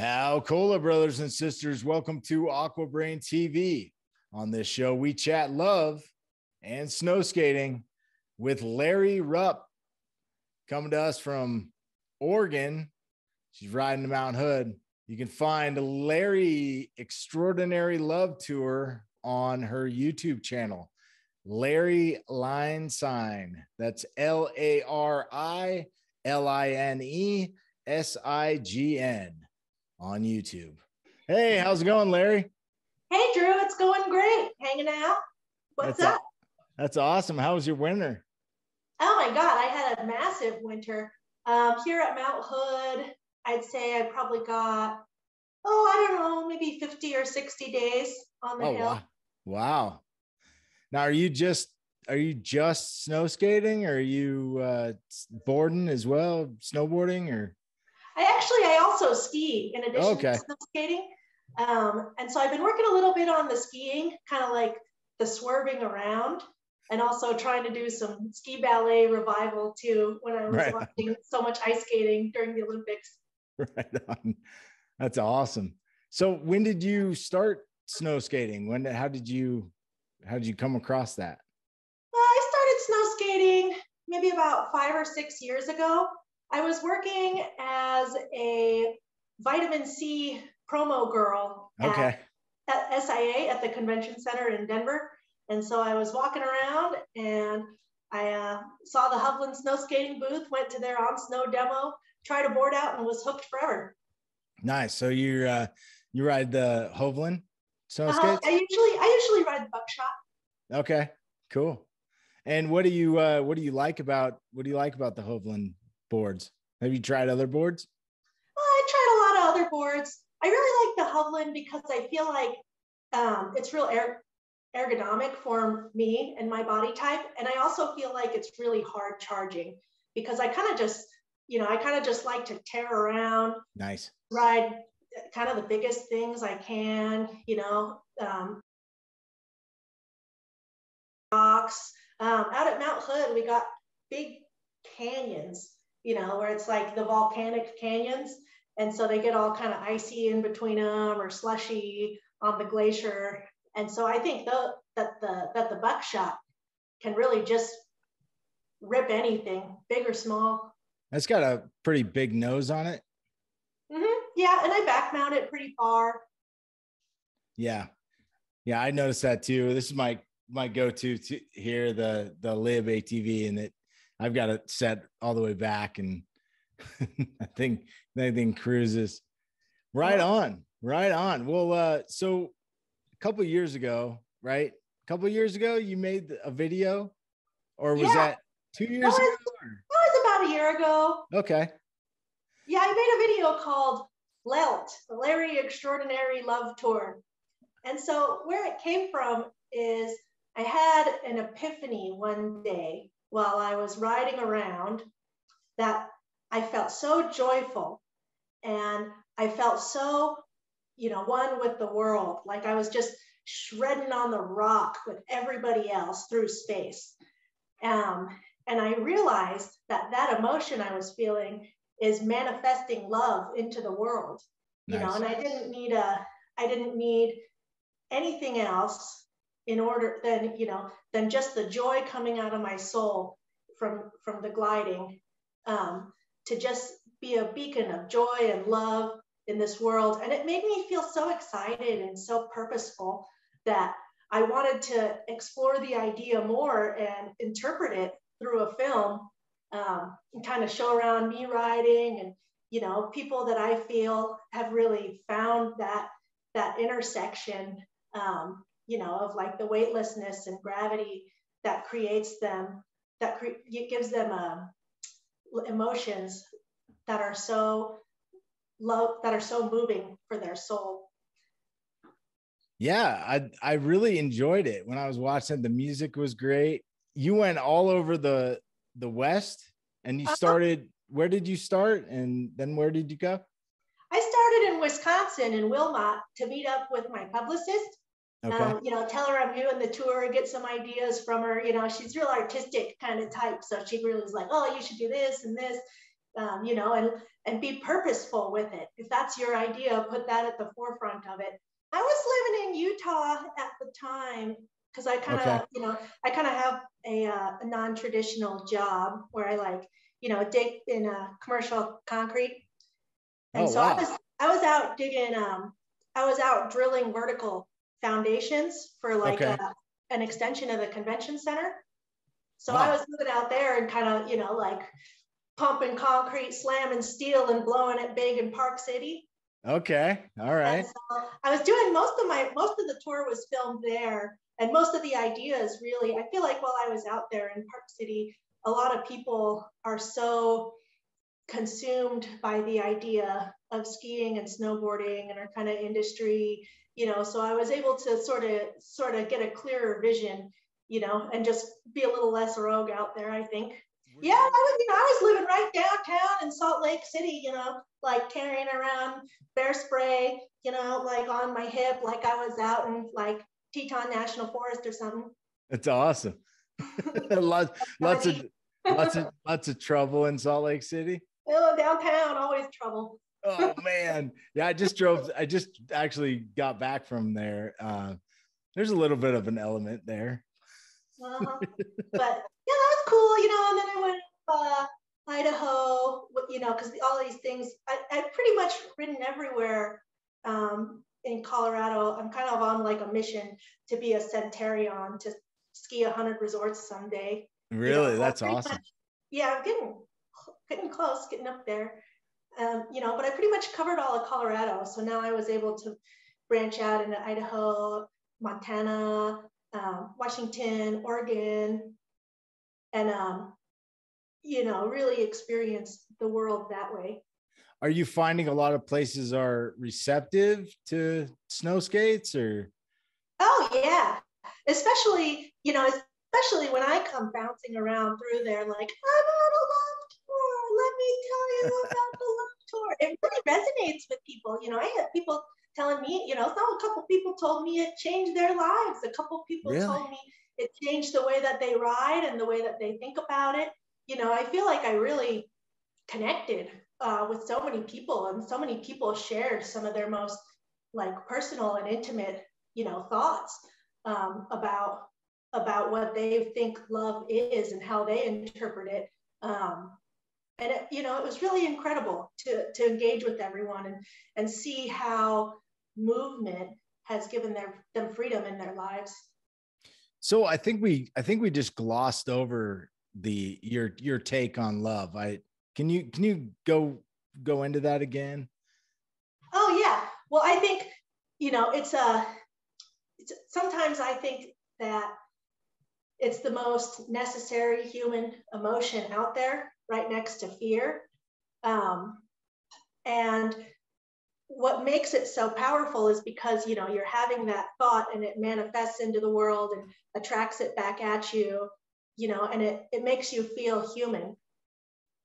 How cola, brothers and sisters. Welcome to AquaBrain TV. On this show, we chat love and snow skating with Lari Rupp, coming to us from Oregon. She's riding the Mount Hood. You can find Lari Extraordinary Love Tour on her YouTube channel, larilinesign. That's LARILINESIGN on YouTube. Hey, how's it going, Lari? Hey, Drew, it's going great. Hanging out. What's up? That's awesome. How was your winter? Oh my God, I had a massive winter. Here at Mount Hood, I'd say I probably got, I don't know, maybe 50 or 60 days on the hill. Wow. Now, are you just snow skating, or are you boarding as well, snowboarding, or? I also ski in addition to snow skating. And so I've been working a little bit on the skiing, kind of like the swerving around, and also trying to do some ski ballet revival too when I was watching so much ice skating during the Olympics. Right on. That's awesome. So when did you start snow skating? How did you come across that? Well, I started snow skating maybe about 5 or 6 years ago. I was working as a vitamin C promo girl at SIA at the convention center in Denver. And so I was walking around and I saw the Hovland snow skating booth, went to their on snow demo, tried a board out, and was hooked forever. Nice. So you ride the Hovland snow skates? I usually ride the buckshot. Okay, cool. And what do you like about the Hovland boards? Have you tried other boards? Well, I tried a lot of other boards. I really like the Hovland because I feel like it's real ergonomic for me and my body type. And I also feel like it's really hard charging because I kind of just like to tear around. Nice. Ride kind of the biggest things I can, rocks. Out at Mount Hood, we got big canyons, where it's like the volcanic canyons. And so they get all kind of icy in between them or slushy on the glacier. And so I think that the buckshot can really just rip anything, big or small. That's got a pretty big nose on it. Mm-hmm. Yeah, and I back mount it pretty far. Yeah, I noticed that too. This is my go-to here, the Lib ATV, and I've got it set all the way back, and I think that thing cruises. Right on. Well, so a couple of years ago, you made a video, or was that 2 years ago? That was about a year ago. Okay. Yeah, I made a video called LELT, the Lari Extraordinary Love Tour. And so where it came from is I had an epiphany one day while I was riding around that I felt so joyful and I felt so, one with the world. Like I was just shredding on the rock with everybody else through space. And I realized that emotion I was feeling is manifesting love into the world, and I didn't need anything else in order than just the joy coming out of my soul from the gliding, to just be a beacon of joy and love in this world. And it made me feel so excited and so purposeful that I wanted to explore the idea more and interpret it through a film, and kind of show around me riding and, people that I feel have really found that intersection, of like the weightlessness and gravity that creates them, it gives them emotions that are so moving for their soul. Yeah, I really enjoyed it when I was watching. The music was great. You went all over the West, and you started. Where did you start, and then where did you go? I started in Wisconsin, in Wilmot, to meet up with my publicist. Okay. Tell her I'm doing the tour, get some ideas from her. She's real artistic kind of type, so she really was like, "Oh, you should do this and this." and be purposeful with it. If that's your idea, put that at the forefront of it. I was living in Utah at the time because Okay. I kind of have a non-traditional job where I dig in commercial concrete. And Oh, so wow. I was out digging, I was out drilling vertical foundations for Okay. an extension of the convention center. So I Oh, was moving out there and kind of, pumping concrete, slamming steel and blowing it big in Park City. okay. All And right. so I was doing most of the tour was filmed there. And most of the ideas really, I feel like while I was out there in Park City, a lot of people are so consumed by the idea of skiing and snowboarding and our kind of industry, so I was able to sort of get a clearer vision, and just be a little less rogue out there, I think. Were Yeah, you? I was living right downtown in Salt Lake City, like carrying around bear spray, like on my hip, like I was out in like Teton National Forest or something. It's awesome. Lots of trouble in Salt Lake City. Oh, downtown, always trouble. Oh man. Yeah, I just actually got back from there. There's a little bit of an element there. Uh-huh. But yeah, that was cool, and then I went Idaho, because all these things, I've pretty much ridden everywhere in Colorado. I'm kind of on like a mission to be a centurion, to ski 100 resorts someday. Really, So that's awesome. yeah, I'm getting close, getting up there. But I pretty much covered all of Colorado. So now I was able to branch out into Idaho, Montana, Washington, Oregon, and really experience the world that way. Are you finding a lot of places are receptive to snow skates or? Oh yeah, especially when I come bouncing around through there, like I'm on a love tour. Let me tell you about the love tour. It really resonates with people. I had people telling me, a couple people told me it changed their lives. A couple people Really? told me it changed the way that they ride and the way that they think about it. I feel like I really connected with so many people, and so many people shared some of their most like personal and intimate, thoughts about what they think love is and how they interpret it. And it was really incredible to engage with everyone and see how movement has given them freedom in their lives. So I think we just glossed over your take on love. Can you go into that again? Oh yeah. Well, I think it's sometimes I think that it's the most necessary human emotion out there, right next to fear. And what makes it so powerful is because you're having that thought and it manifests into the world and attracts it back at you, and it makes you feel human.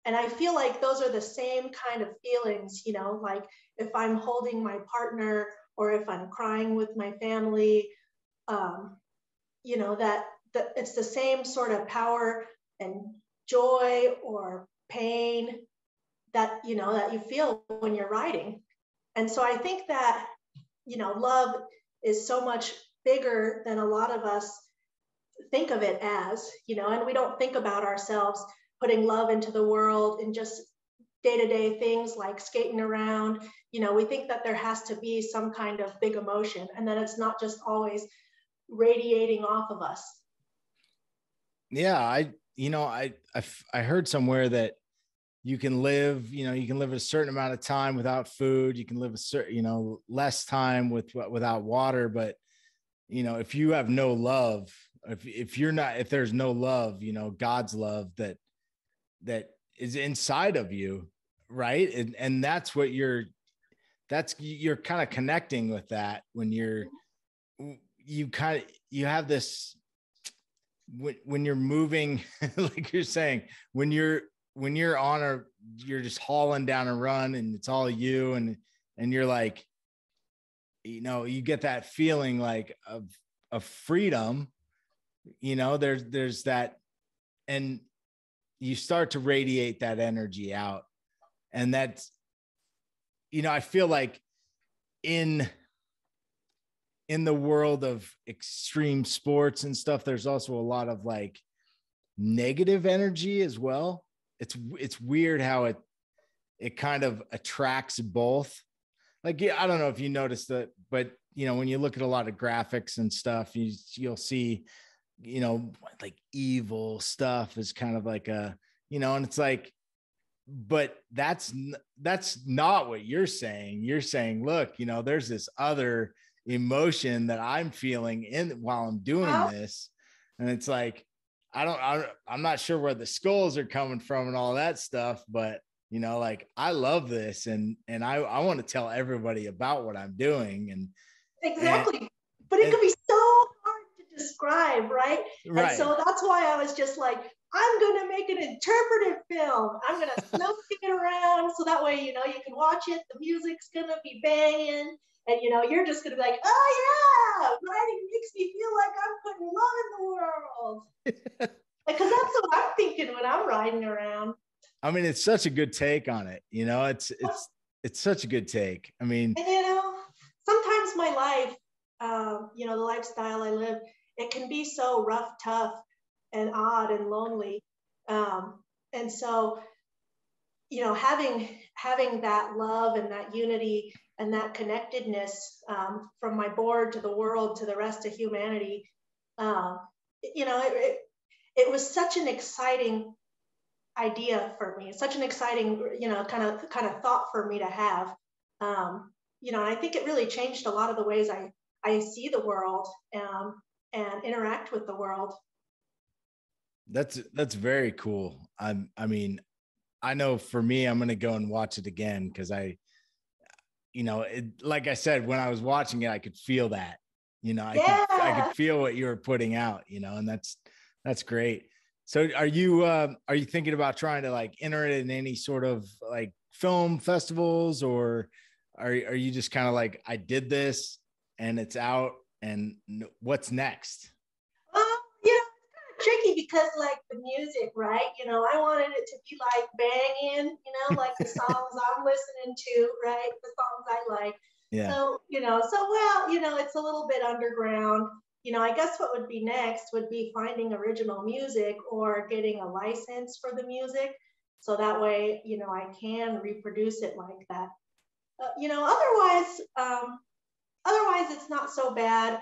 And I feel like those are the same kind of feelings, like if I'm holding my partner or if I'm crying with my family, that it's the same sort of power and joy or pain that you feel when you're writing. And so I think that love is so much bigger than a lot of us think of it as, and we don't think about ourselves putting love into the world in just day-to-day things like skating around. We think that there has to be some kind of big emotion, and that it's not just always radiating off of us. Yeah, I heard somewhere that you can live a certain amount of time without food. You can live a certain, less time without water. But, if you have no love, if there's no love, God's love that is inside of you. Right. And that's what you're kind of connecting with that when you have this, when you're moving, like you're saying, when you're you're just hauling down a run and it's all you, and you're like, you get that feeling like of freedom, there's that, and you start to radiate that energy out. And that's, I feel like in the world of extreme sports and stuff, there's also a lot of like negative energy as well. It's weird how it kind of attracts both. Like, yeah, I don't know if you noticed that, but when you look at a lot of graphics and stuff, you'll see, like evil stuff is kind of like and it's like, but that's not what you're saying. You're saying, look, there's this other emotion that I'm feeling while I'm doing this. And it's like, I'm not sure where the skulls are coming from and all that stuff, but like I love this and I want to tell everybody about what I'm doing. And exactly. But it can be so hard to describe, right? Right. And so that's why I was just like, I'm going to make an interpretive film. I'm going to snow it around so that way, you can watch it. The music's going to be banging. And, you're just going to be like, oh, yeah, writing makes me feel like I'm putting love in the world. Because that's what I'm thinking when I'm riding around. I mean, it's such a good take on it. It's such a good take. I mean, and, sometimes my life, the lifestyle I live, it can be so rough, tough, and odd and lonely. And so, having that love and that unity and that connectedness from my board to the world to the rest of humanity, it was such an exciting idea for me, such an exciting, kind of thought for me to have. And I think it really changed a lot of the ways I see the world and interact with the world. That's very cool. I mean, I know for me, I'm going to go and watch it again because like I said, when I was watching it, I could feel that, I could feel what you were putting out, and that's great. So are you thinking about trying to like enter it in any sort of like film festivals, or are you just kind of like, I did this and it's out and what's next? It's kind of tricky because like the music, right? I wanted it to be like banging, like the songs I'm listening to, right? The songs I like. Yeah. So, it's a little bit underground. I guess what would be next would be finding original music or getting a license for the music. So that way, I can reproduce it like that. Otherwise it's not so bad.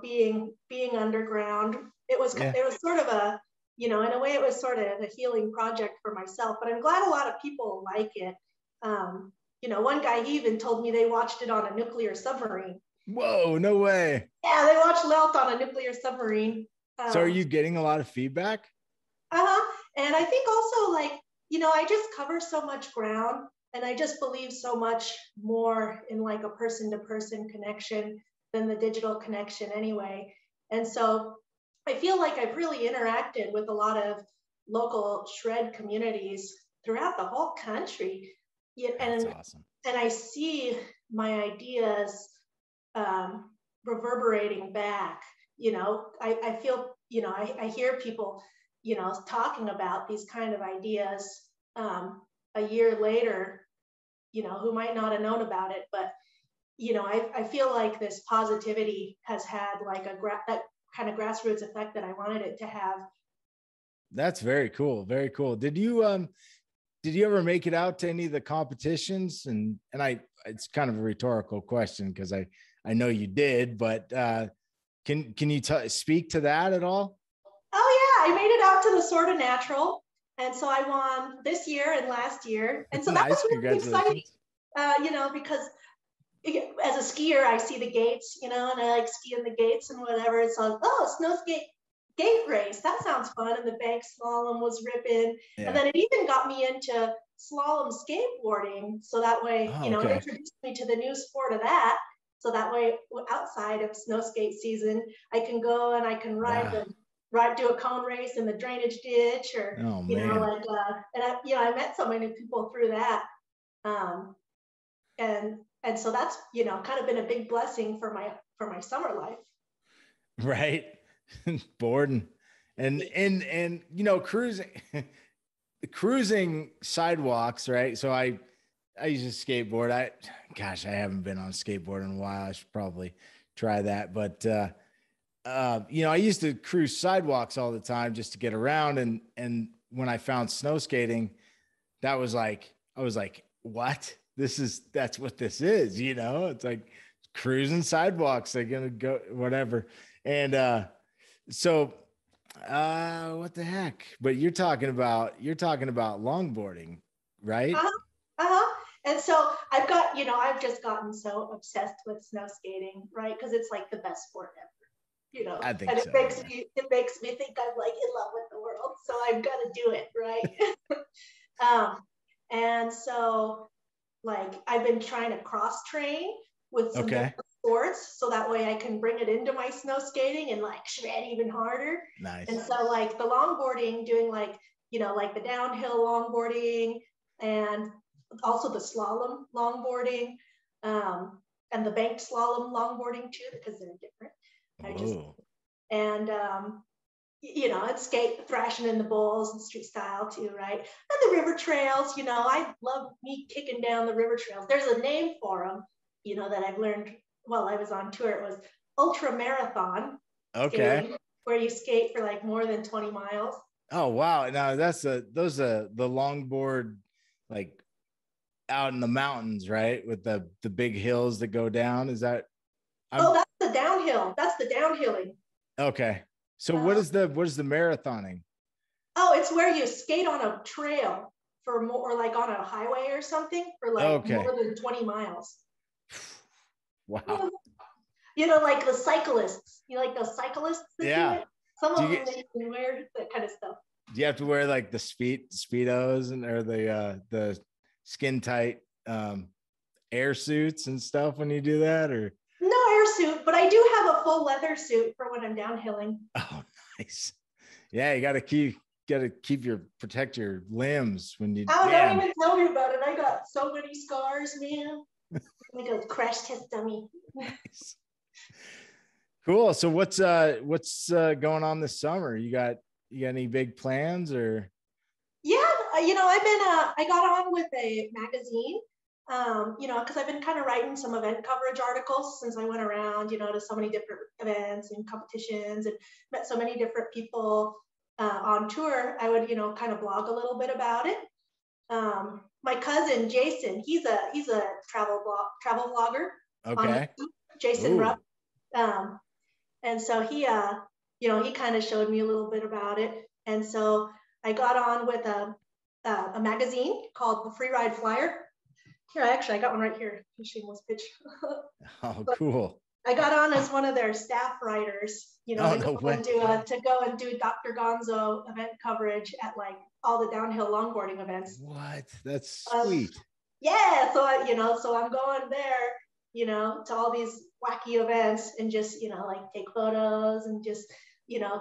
Being underground, it was sort of a, in a way it was sort of a healing project for myself, but I'm glad a lot of people like it. One guy, he even told me they watched it on a nuclear submarine. Whoa, no way. Yeah, they watched Lelt on a nuclear submarine. So are you getting a lot of feedback? And I think also like, I just cover so much ground and I just believe so much more in like a person-to-person connection than the digital connection anyway. And so I feel like I've really interacted with a lot of local shred communities throughout the whole country. That's awesome. And I see my ideas reverberating back. I feel, I hear people, talking about these kind of ideas a year later, who might not have known about it, but I feel like this positivity has had like that kind of grassroots effect that I wanted it to have. That's very cool. Very cool. Did you ever make it out to any of the competitions? And it's kind of a rhetorical question because I know you did, but can you speak to that at all? Oh yeah, I made it out to the Sort of Natural, and so I won this year and last year, and so that was really exciting. Because as a skier, I see the gates, and I like skiing the gates and whatever. And so, Snowskate gate race, that sounds fun. And the bank slalom was ripping, and then it even got me into slalom skateboarding. So that way, it introduced me to the new sport of that. So that way, outside of snow skate season, I can go and I can do a cone race in the drainage ditch, or I met so many people through that, and so that's kind of been a big blessing for my summer life. Right, boarding and cruising. cruising sidewalks, right? So I used to skateboard. Gosh, I haven't been on a skateboard in a while. I should probably try that. But I used to cruise sidewalks all the time just to get around. And when I found snow skating, that was like, I was like, what? That's what this is, It's like cruising sidewalks. They're gonna go whatever. And so what the heck? But you're talking about longboarding, right? Uh-huh. Uh-huh. And so I've just gotten so obsessed with snow skating, right? Because it's like the best sport ever, I think and so. it makes me think I'm like in love with the world. So I've got to do it, right? And so like I've been trying to cross train with some different sports so that way I can bring it into my snow skating and like shred even harder. Nice. And so like the longboarding, doing like the downhill longboarding and also the slalom longboarding, and the banked slalom longboarding too, because they're different. And skate thrashing in the bowls and street style too, right? And the river trails, I love me kicking down the river trails. There's a name for them, that I've learned while I was on tour. It was ultra marathon skating, where you skate for like more than 20 miles. Oh, wow. Now those are the longboard, like out in the mountains, right? With the big hills that go down. Is that? That's the downhill. That's the downhilling. Okay. So what is the marathoning? Oh, it's where you skate on a trail for more, or like on a highway or something for like more than 20 miles. Wow. Like the cyclists. You like those cyclists that do it? Some of them they can wear that kind of stuff. Do you have to wear like the speedos or the skin tight air suits and stuff when you do that, or? No air suit, but I do have a full leather suit for when I'm downhilling. Oh, nice. Yeah, you got to protect your limbs when you. Oh, don't even tell me about it. I got so many scars, man. Like a crash test dummy. Nice. Cool. So what's going on this summer? You got any big plans or? Yeah, I got on with a magazine. Because I've been kind of writing some event coverage articles since I went around, to so many different events and competitions and met so many different people on tour. I would, kind of blog a little bit about it. My cousin Jason, he's a travel vlogger. Okay. Jason Rupp. And so he kind of showed me a little bit about it. And so I got on with a magazine called the Freeride Flyer. Here, I got one right here. Shameless pitch. Oh, cool. I got on as one of their staff writers, to go and do Dr. Gonzo event coverage at like all the downhill longboarding events. What? That's sweet. Yeah. So so I'm going there, to all these wacky events and just, like take photos and just,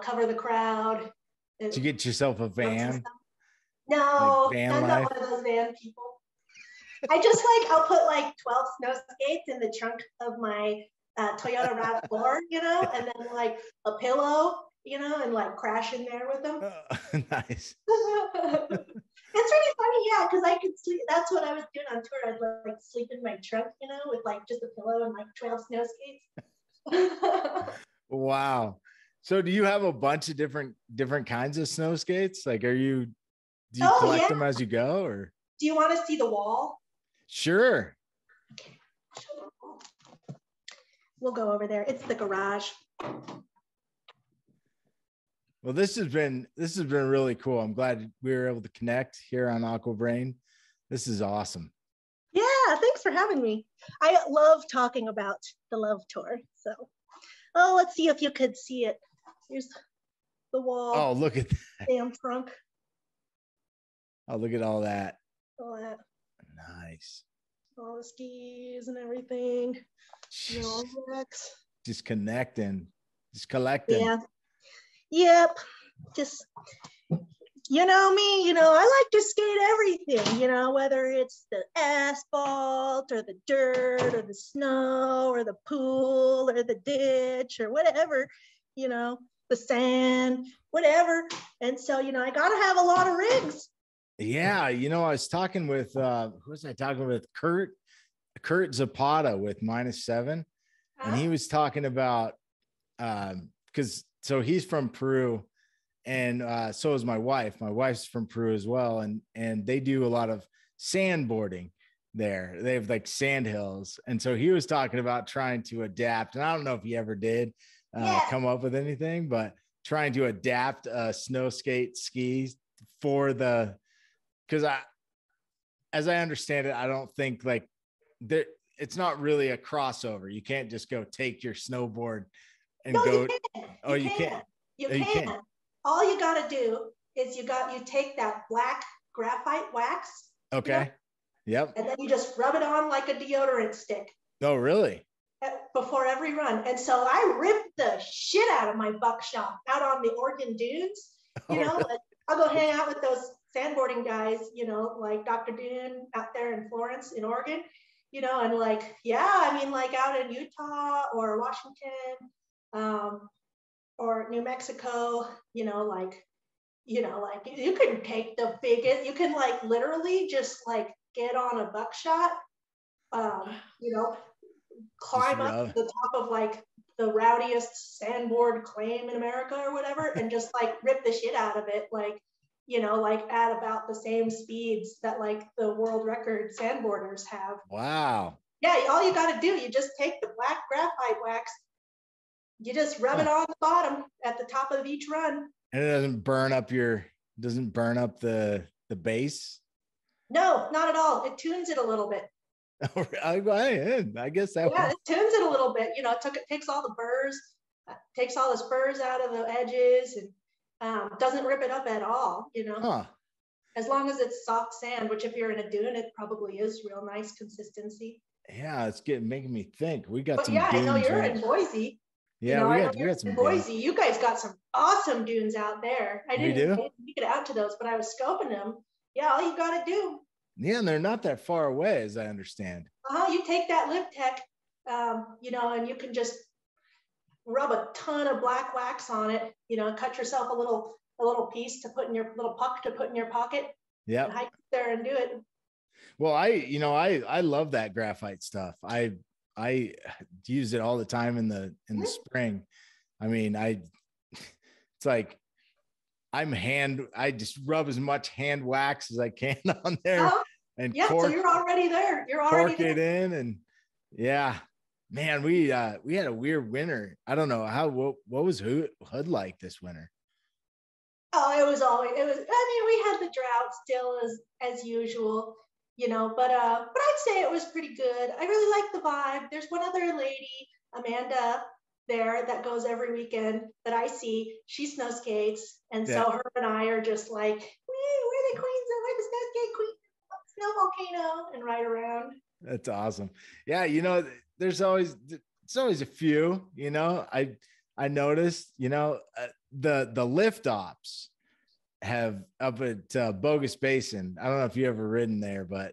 cover the crowd. Did you get yourself a van? No, I'm not one of those van people. I'll put like 12 snow skates in the trunk of my Toyota RAV4, and then like a pillow, and like crash in there with them. Nice. It's really funny, yeah, because I could sleep. That's what I was doing on tour. I'd like sleep in my trunk, with like just a pillow and like 12 snow skates. Wow. So do you have a bunch of different kinds of snow skates? Like, do you collect them as you go, or? Do you want to see the wall? Sure. Okay. We'll go over there. It's the garage. Well, this has been really cool. I'm glad we were able to connect here on AquaBrain. This is awesome. Yeah, thanks for having me. I love talking about the Love Tour. So, let's see if you could see it. Here's the wall. Oh, look at that. Damn trunk. Oh, look at all that. All that. Nice. All the skis and everything. Just connecting. Just collecting. Yeah. Yep. Just, me, I like to skate everything, whether it's the asphalt or the dirt or the snow or the pool or the ditch or whatever, the sand, whatever. And so, I got to have a lot of rigs. Yeah, I was talking with who was I talking with? Kurt Zapata with -7, and Huh? he was talking about because so he's from Peru, and so is my wife. My wife's from Peru as well, and they do a lot of sandboarding there. They have like sand hills, and so he was talking about trying to adapt. And I don't know if he ever did Yeah. come up with anything, but trying to adapt snow skate skis for the because as I understand it, I don't think like there. It's not really a crossover. You can't just go take your snowboard and No, you go. can. Oh, You you can. can't. You Oh, you can't. can. All you got to do is you take that black graphite wax, you know, Okay. Yep. and then you just rub it on like a deodorant stick Oh, really? before every run. And so I ripped the shit out of my buckshot out on the Oregon dunes. You Oh, know, really? like I'll go hang out with those sandboarding guys, like Dr. Dune out there in Florence in Oregon, and like, yeah, I mean, like out in Utah or Washington, um, or New Mexico, like you can take the biggest, you can like literally just like get on a buckshot, you know, Just climb up to rub. the top of like the rowdiest sandboard claim in America or whatever, and just like rip the shit out of it, like at about the same speeds that like the world record sandboarders have. Wow. Yeah, all you got to do, you just take the black graphite wax, you just rub it Huh. on the bottom at the top of each run. And it doesn't burn up the base. No, not at all. It tunes it a little bit. I guess that Yeah, would. it tunes it a little bit. It takes all the burrs, takes all the spurs out of the edges, and doesn't rip it up at all. Huh. As long as it's soft sand, which if you're in a dune, it probably is real nice consistency. Yeah, it's getting making me think. We got But some yeah, I know dunes you're right. in Boise. Yeah, I know we you're got in some dunes. Boise. You guys got some awesome dunes out there. I We didn't do. get out to those, but I was scoping them. Yeah, all you got to do, Yeah, and they're not that far away, as I understand. you take that Live Tech, and you can just rub a ton of black wax on it, cut yourself a little piece to put in your little puck to put in your pocket and Yep. hike there and do it. Well, I love that graphite stuff. I use it all the time in the spring. I mean, it's like I just rub as much hand wax as I can on there Uh-huh. and Yeah, so you're already there. You're already cork there. it in. And yeah, man, we had a weird winter. I don't know what was hood like this winter. Oh, it was. I mean, we had the drought still as usual, but I'd say it was pretty good. I really like the vibe. There's one other lady, Amanda, there that goes every weekend that I see. She snow skates, and Yeah, so her and I are just like, we're the queens of we're the snow skate queens, snow volcano, and ride around. that's awesome. Yeah, there's always it's always a few. I noticed. The lift ops have up at Bogus Basin. I don't know if you ever ridden there, but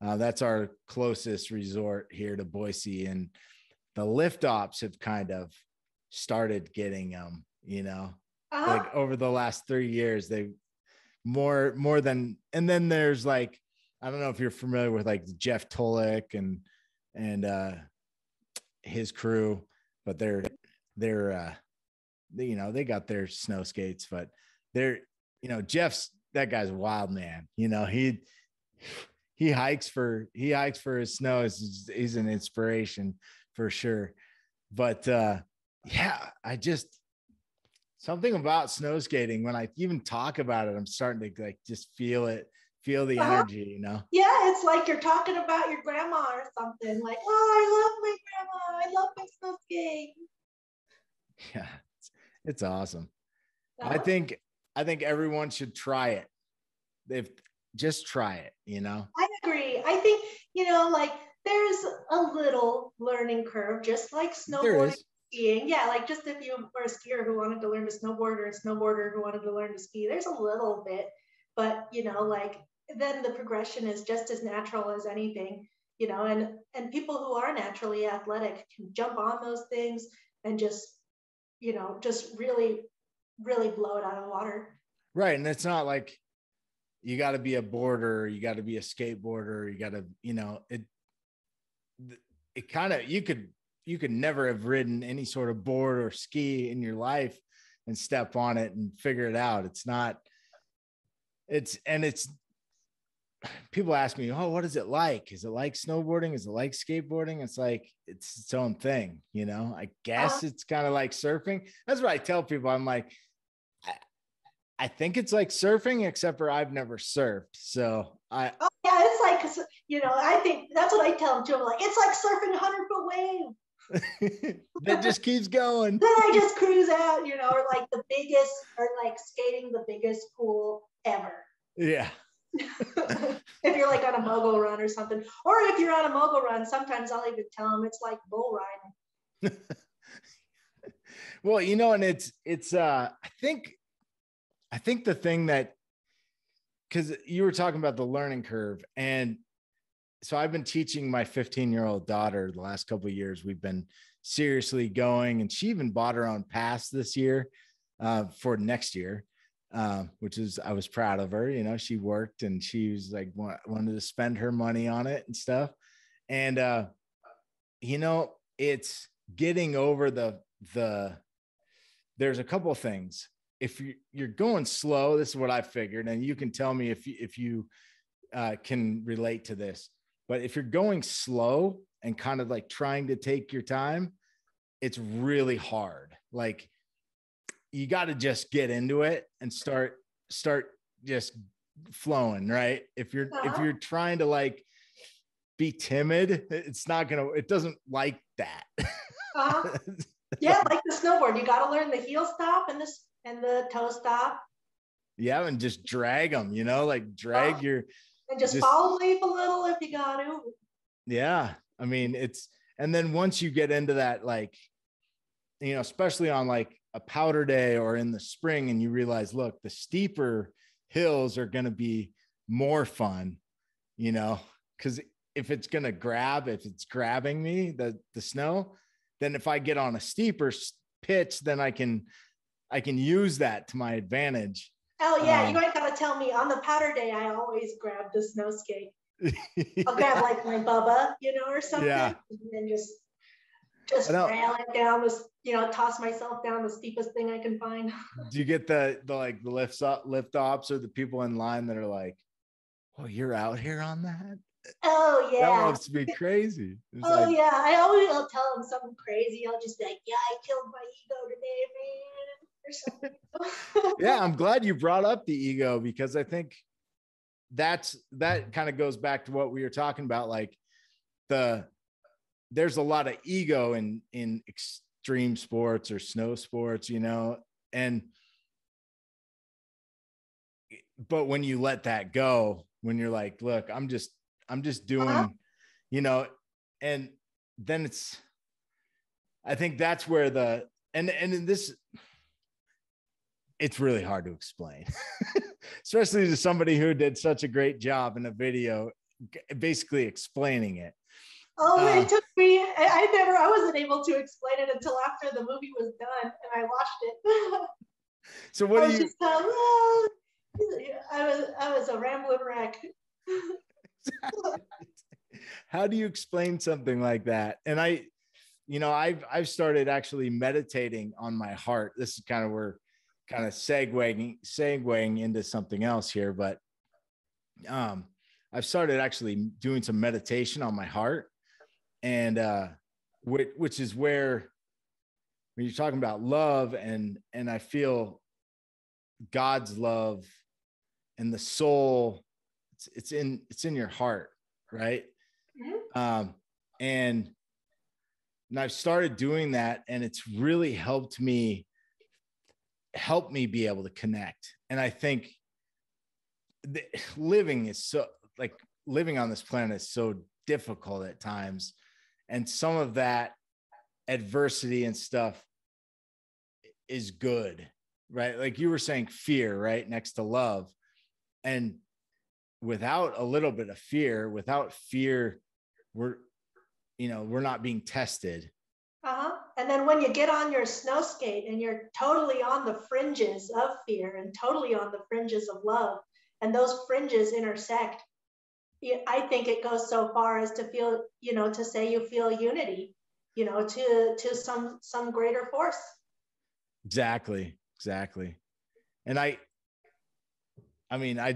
that's our closest resort here to Boise, and the lift ops have kind of started getting Uh-huh. like over the last 3 years, they more than. And then there's like, I don't know if you're familiar with like Jeff Tolick and his crew, but they're they got their snow skates, but they're Jeff's, that guy's a wild man. He hikes for his snow. He's an inspiration for sure. But yeah, I just, something about snow skating, when I even talk about it, I'm starting to like just feel the Uh-huh. energy. Yeah, it's like you're talking about your grandma or something. Like, oh, I love my grandma. I love my snow skate. Yeah, it's awesome. I Uh-huh. think I think everyone should try it. They've just try it. I agree. I think, like there's a little learning curve, just like There snowboarding, is. skiing. Yeah, like just if you were a skier who wanted to learn to snowboard or a snowboarder who wanted to learn to ski, there's a little bit. But, like then the progression is just as natural as anything, and people who are naturally athletic can jump on those things and just really, really blow it out of the water. Right. And it's not like you got to be a boarder, you got to be a skateboarder, you got to, it kind of, you could never have ridden any sort of board or ski in your life and step on it and figure it out. It's people ask me, oh, what is it like? Is it like snowboarding? Is it like skateboarding? It's like, it's its own thing. I guess it's kind of like surfing. That's what I tell people. I'm like, I think it's like surfing, except for I've never surfed. So yeah, it's like, I think that's what I tell them too. I'm like, it's like surfing 100-foot wave. That just keeps going. Then I just cruise out, or like skating the biggest pool ever. Yeah. If you're like on a mogul run or something, or if you're on a mogul run, sometimes I'll even tell them it's like bull riding. Well, and it's I think the thing that, because you were talking about the learning curve, and so I've been teaching my 15-year-old daughter the last couple of years. We've been seriously going, and she even bought her own pass this year for next year, which is, I was proud of her. She worked and she was like, wanted to spend her money on it and stuff. And, it's getting over there's a couple of things. If you're going slow, this is what I figured, and you can tell me if you can relate to this. But if you're going slow and kind of like trying to take your time, it's really hard. Like, you got to just get into it and start just flowing, right? If you're trying to like be timid, it doesn't like that. Yeah, like the snowboard, you got to learn the heel stop and the toe stop. Yeah, and just drag them, like drag your, and just follow leap a little if you got to. Yeah, I mean, and then once you get into that, like, especially on like a powder day or in the spring, and you realize, look, the steeper hills are going to be more fun, because if it's grabbing me, the snow, then if I get on a steeper pitch, then I can use that to my advantage. Oh yeah, you ain't gotta tell me. On the powder day, I always grab the snow skate. I'll grab like my Bubba, or something, and then just rail it down this, toss myself down the steepest thing I can find. Do you get the lift ops, or the people in line that are like, "Oh, you're out here on that?" Oh yeah, that must be crazy. It's yeah, I'll tell them something crazy. I'll just be like, "Yeah, I killed my ego today, man," or something. Yeah, I'm glad you brought up the ego, because I think that kind of goes back to what we were talking about. Like, there's a lot of ego in extreme sports or snow sports, but when you let that go, when you're like, look, I'm just doing, and then I think that's where it's really hard to explain, especially to somebody who did such a great job in a video, basically explaining it. Oh, it took me, I wasn't able to explain it until after the movie was done and I watched it. So what do you? I was a rambling wreck. How do you explain something like that? And I've started actually meditating on my heart. This is kind of segueing into something else here, but I've started actually doing some meditation on my heart, and which is where, when you're talking about love, and I feel God's love and the soul, it's in your heart, right? Mm-hmm. And I've started doing that, and it's really helped me be able to connect. And I think living on this planet is so difficult at times, and some of that adversity and stuff is good, right? Like you were saying, fear, right, next to love. And without a little bit of fear, we're not being tested. And then when you get on your snow skate and you're totally on the fringes of fear and totally on the fringes of love, and those fringes intersect, I think it goes so far as to feel, to say you feel unity, to some greater force. Exactly. And I mean, I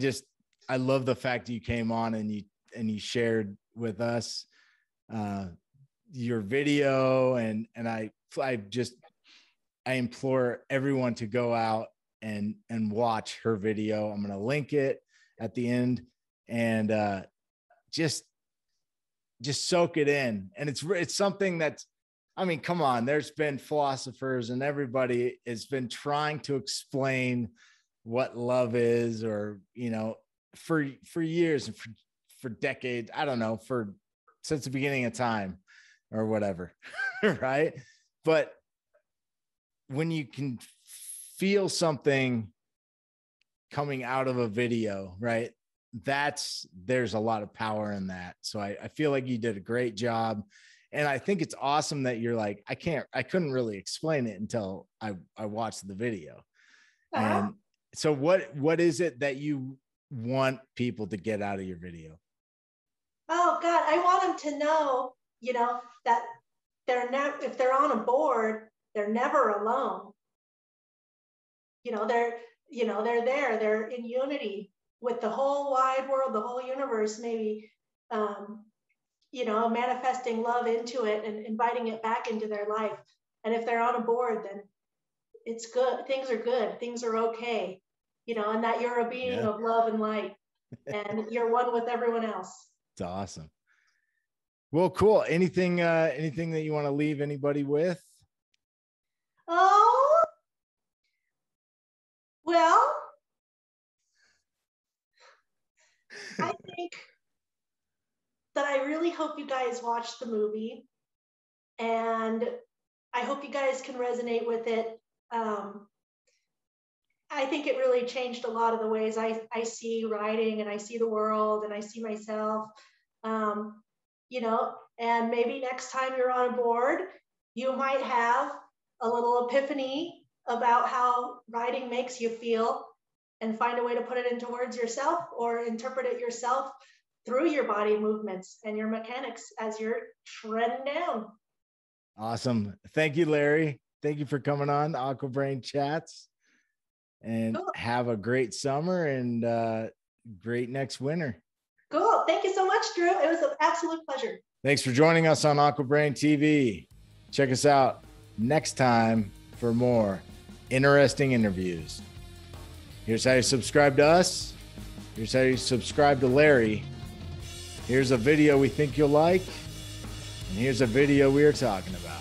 love the fact that you came on and you shared with us your video, and I implore everyone to go out and watch her video. I'm going to link it at the end, and just soak it in. And it's something that's, I mean, come on, there's been philosophers and everybody has been trying to explain what love is, or, for years and for decades, I don't know, since the beginning of time or whatever. Right. But when you can feel something coming out of a video, right, there's a lot of power in that. So I feel like you did a great job. And I think it's awesome that you're like, I couldn't really explain it until I watched the video. And so what is it that you want people to get out of your video? Oh God, I want them to know, that if they're on a board, they're never alone. They're in unity with the whole wide world, the whole universe, maybe, manifesting love into it and inviting it back into their life. And if they're on a board, then it's good. Things are good. Things are okay. And that you're a being of love and light, and you're one with everyone else. It's awesome. Well, cool. Anything that you want to leave anybody with? Oh, well, I think that I really hope you guys watch the movie, and I hope you guys can resonate with it. I think it really changed a lot of the ways I see riding, and I see the world, and I see myself, and maybe next time you're on a board, you might have a little epiphany about how riding makes you feel, and find a way to put it into words yourself, or interpret it yourself through your body movements and your mechanics as you're shredding down. Awesome. Thank you, Larry. Thank you for coming on AquaBrain Chats, and cool. Have a great summer and great next winter. Cool. Thank you so much, Drew. It was an absolute pleasure. Thanks for joining us on AquaBrain TV. Check us out next time for more interesting interviews. Here's how you subscribe to us. Here's how you subscribe to Larry. Here's a video we think you'll like. And here's a video we are talking about.